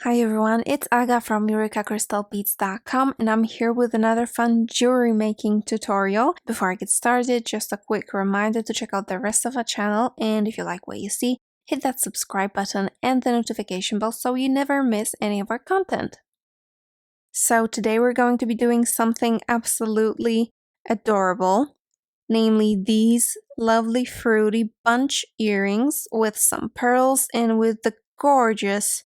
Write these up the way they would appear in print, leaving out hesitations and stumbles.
Hi everyone, it's Aga from EurekaCrystalBeads.com and I'm here with another fun jewelry making tutorial. Before I get started, just a quick reminder to check out the rest of our channel, and if you like what you see, hit that subscribe button and the notification bell so you never miss any of our content. So today we're going to be doing something absolutely adorable, namely these lovely fruity bunch earrings with some pearls and with the gorgeous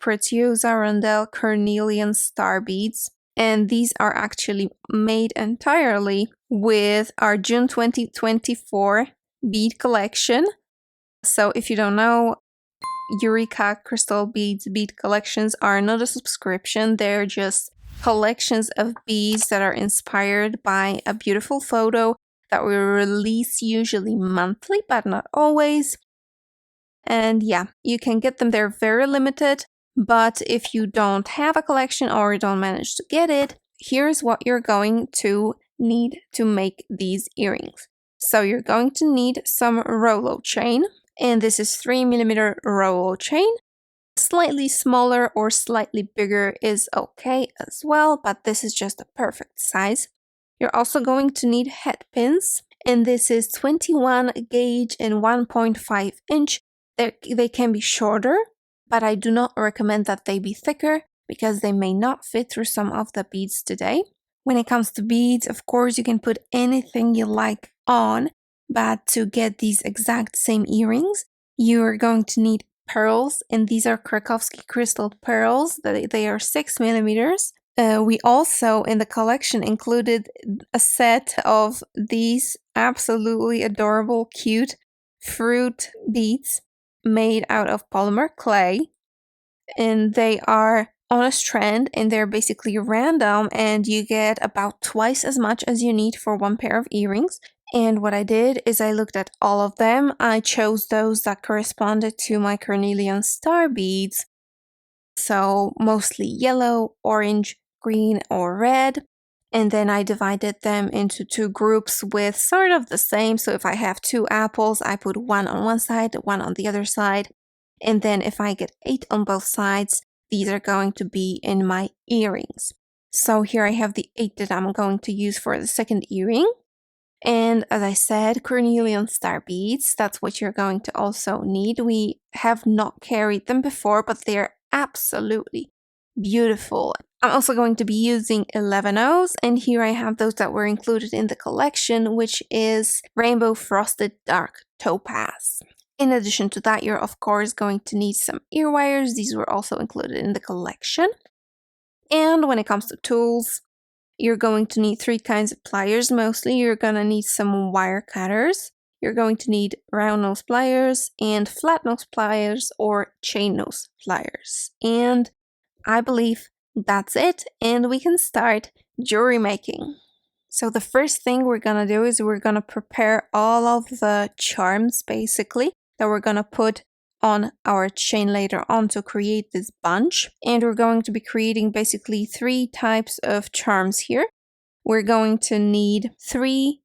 Preciosa Cornelian Star beads. And these are actually made entirely with our June 2024 bead collection. So if you don't know, Eureka Crystal Beads bead collections are not a subscription, they're just collections of beads that are inspired by a beautiful photo that we release usually monthly, but not always. And yeah, you can get them, they're very limited, but if you don't have a collection or don't manage to get it, here's what you're going to need to make these earrings. So you're going to need some Rolo chain, and this is 3mm Rolo chain. Slightly smaller or slightly bigger is okay as well, but this is just a perfect size. You're also going to need head pins, and this is 21 gauge and 1.5 inch. They can be shorter, but I do not recommend that they be thicker because they may not fit through some of the beads today. When it comes to beads, of course, you can put anything you like on, but to get these exact same earrings, you're going to need pearls, and these are Krakowski crystal pearls. They are 6mm. We also, in the collection, included a set of these absolutely adorable, cute fruit beads made out of polymer clay, and they are on a strand, and they're basically random, and you get about twice as much as you need for one pair of earrings. And what I did is I looked at all of them. I chose those that corresponded to my Cornelian Star beads, so mostly yellow, orange, green, or red. And then I divided them into two groups with sort of the same. So if I have two apples, I put one on one side, one on the other side. And then if I get 8 on both sides, these are going to be in my earrings. So here I have the 8 that I'm going to use for the second earring. And as I said, Cornelian Star beads, that's what you're going to also need. We have not carried them before, but they're absolutely beautiful. I'm also going to be using 11/0s, and here I have those that were included in the collection, which is Rainbow Frosted Dark Topaz. In addition to that, you're of course going to need some ear wires. These were also included in the collection. And when it comes to tools, you're going to need 3 kinds of pliers mostly. You're going to need some wire cutters. You're going to need round nose pliers and flat nose pliers or chain nose pliers. And I believe that's it, and we can start jewelry making. So the first thing we're gonna do is we're gonna prepare all of the charms basically that we're gonna put on our chain later on to create this bunch. And we're going to be creating basically 3 types of charms here. We're going to need 3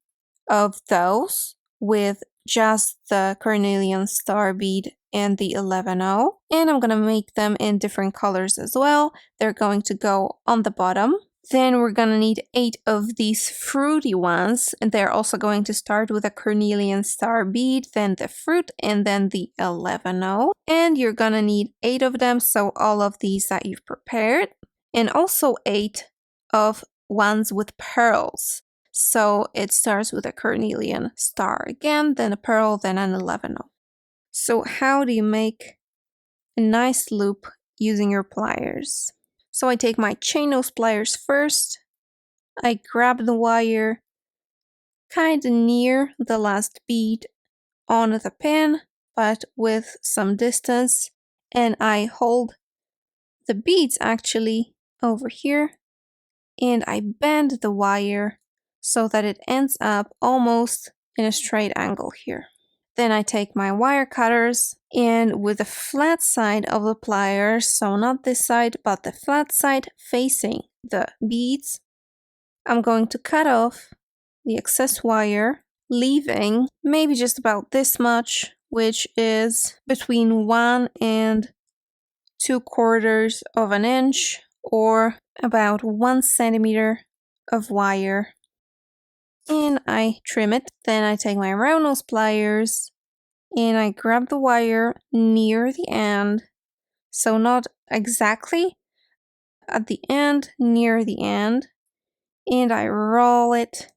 of those with just the Cornelian Star bead and the 11/0, and I'm gonna make them in different colors as well. They're going to go on the bottom. Then we're gonna need 8 of these fruity ones, and they're also going to start with a Cornelian Star bead, then the fruit, and then the 11/0. And you're gonna need 8 of them, so all of these that you've prepared, and also 8 of ones with pearls. So it starts with a Cornelian Star again, then a pearl, then an 11/0. So how do you make a nice loop using your pliers? So I take my chain nose pliers first. I grab the wire kind of near the last bead on the pin, but with some distance, and I hold the beads actually over here, and I bend the wire so that it ends up almost in a straight angle here. Then I take my wire cutters, and with the flat side of the pliers, so not this side, but the flat side facing the beads, I'm going to cut off the excess wire, leaving maybe just about this much, which is between 1 and 2/4 of an inch or about 1 centimeter of wire, and I trim it. Then I take my round nose pliers and I grab the wire near the end, so not exactly at the end, near the end, and I roll it.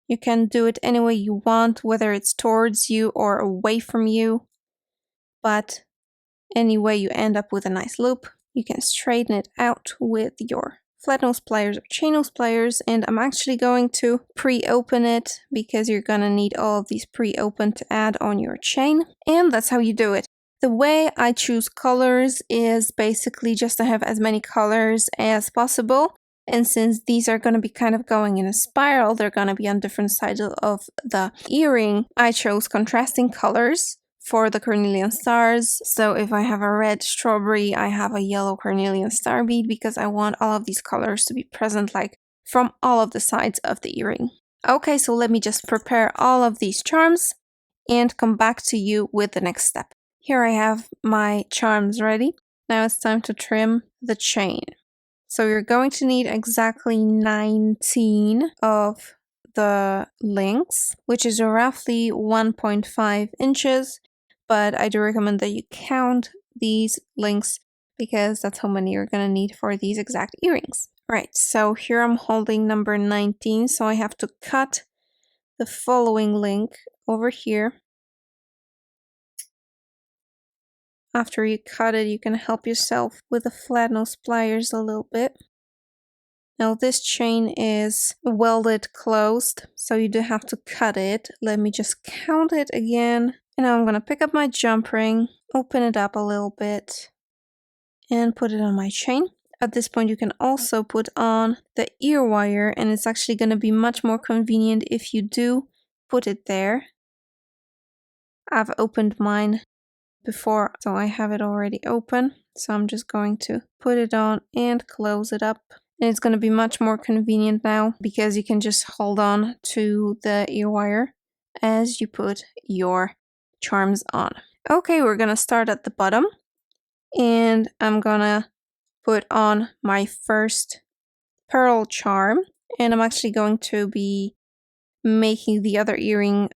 You can do it any way you want, whether it's towards you or away from you, but anyway you end up with a nice loop. You can straighten it out with your flat nose pliers or chain nose pliers, and I'm actually going to pre-open it because you're gonna need all of these pre-opened to add on your chain, and that's how you do it. The way I choose colors is basically just to have as many colors as possible. And since these are going to be kind of going in a spiral, they're going to be on different sides of the earring, I chose contrasting colors for the Cornelian stars. So if I have a red strawberry, I have a yellow Cornelian star bead because I want all of these colors to be present like from all of the sides of the earring. Okay, so let me just prepare all of these charms and come back to you with the next step. Here I have my charms ready. Now it's time to trim the chain. So you're going to need exactly 19 of the links, which is roughly 1.5 inches, but I do recommend that you count these links because that's how many you're going to need for these exact earrings. Right, so here I'm holding number 19, so I have to cut the following link over here. After you cut it, you can help yourself with the flat nose pliers a little bit. Now this chain is welded closed, so you do have to cut it. Let me just count it again. And now I'm going to pick up my jump ring, open it up a little bit, and put it on my chain. At this point you can also put on the ear wire, and it's actually going to be much more convenient if you do put it there. I've opened mine before, so I have it already open. So I'm just going to put it on and close it up. And it's going to be much more convenient now because you can just hold on to the ear wire as you put your charms on. Okay, we're going to start at the bottom, and I'm going to put on my first pearl charm, and I'm actually going to be making the other earring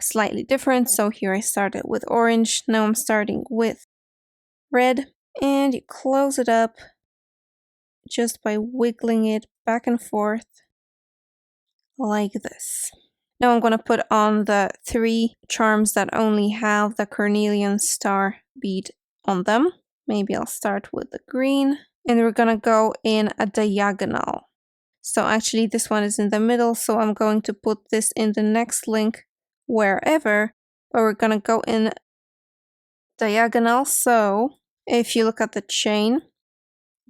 slightly different. So here I started with orange, now I'm starting with red, and you close it up just by wiggling it back and forth like this. Now I'm going to put on the 3 charms that only have the Cornelian Star bead on them. Maybe I'll start with the green, and we're going to go in a diagonal. So actually this one is in the middle, so I'm going to put this in the next link wherever, but we're going to go in diagonal. So if you look at the chain,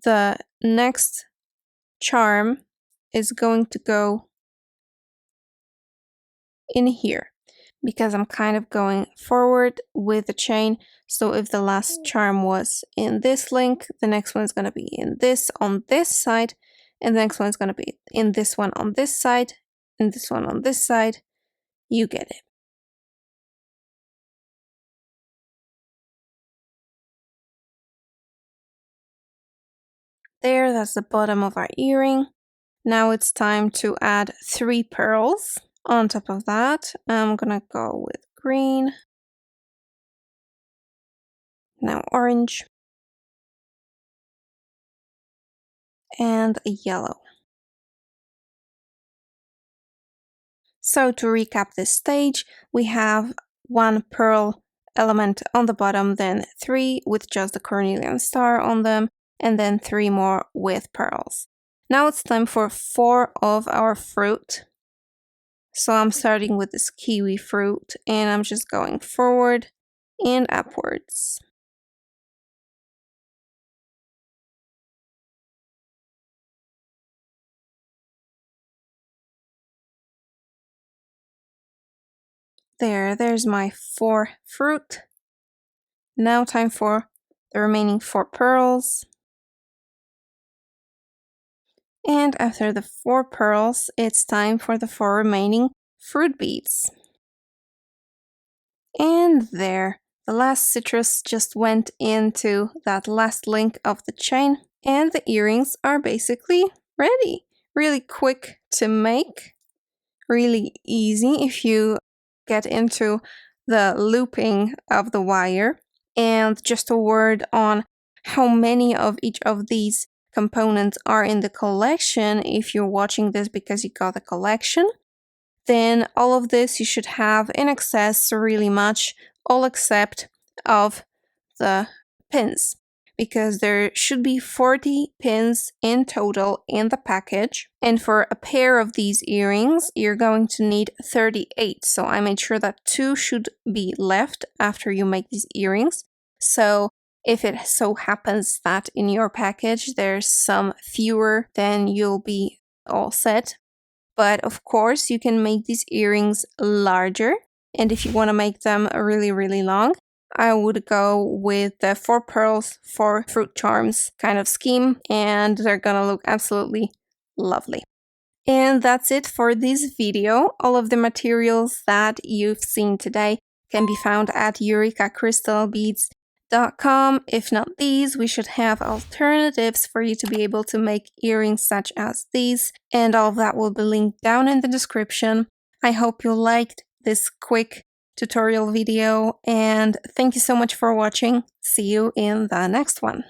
the next charm is going to go in here because I'm kind of going forward with the chain. So if the last charm was in this link, the next one is going to be in this on this side, and the next one is going to be in this one on this side, and this one on this side. You get it. There, that's the bottom of our earring. Now it's time to add 3 pearls. On top of that, I'm gonna go with green, now orange, and yellow. So to recap this stage, we have 1 pearl element on the bottom, then 3 with just the Cornelian star on them, and then 3 more with pearls. Now it's time for 4 of our fruit. So I'm starting with this kiwi fruit, and I'm just going forward and upwards. There's my 4 fruit. Now time for the remaining 4 pearls. And after the 4 pearls, it's time for the 4 remaining fruit beads. And there, The last citrus just went into that last link of the chain, and the earrings are basically ready. Really quick to make, really easy if you get into the looping of the wire. And just a word on how many of each of these components are in the collection. If you're watching this because you got the collection, then all of this you should have in excess really much, all except of the pins, because there should be 40 pins in total in the package. And for a pair of these earrings, you're going to need 38. So I made sure that 2 should be left after you make these earrings. So if it so happens that in your package there's some fewer, then you'll be all set. But of course, you can make these earrings larger. And if you want to make them really, really long, I would go with the 4 pearls, 4 fruit charms kind of scheme. And they're gonna look absolutely lovely. And that's it for this video. All of the materials that you've seen today can be found at EurekaCrystalBeads.com. If not these, we should have alternatives for you to be able to make earrings such as these, and all of that will be linked down in the description. I hope you liked this quick tutorial video, and thank you so much for watching. See you in the next one.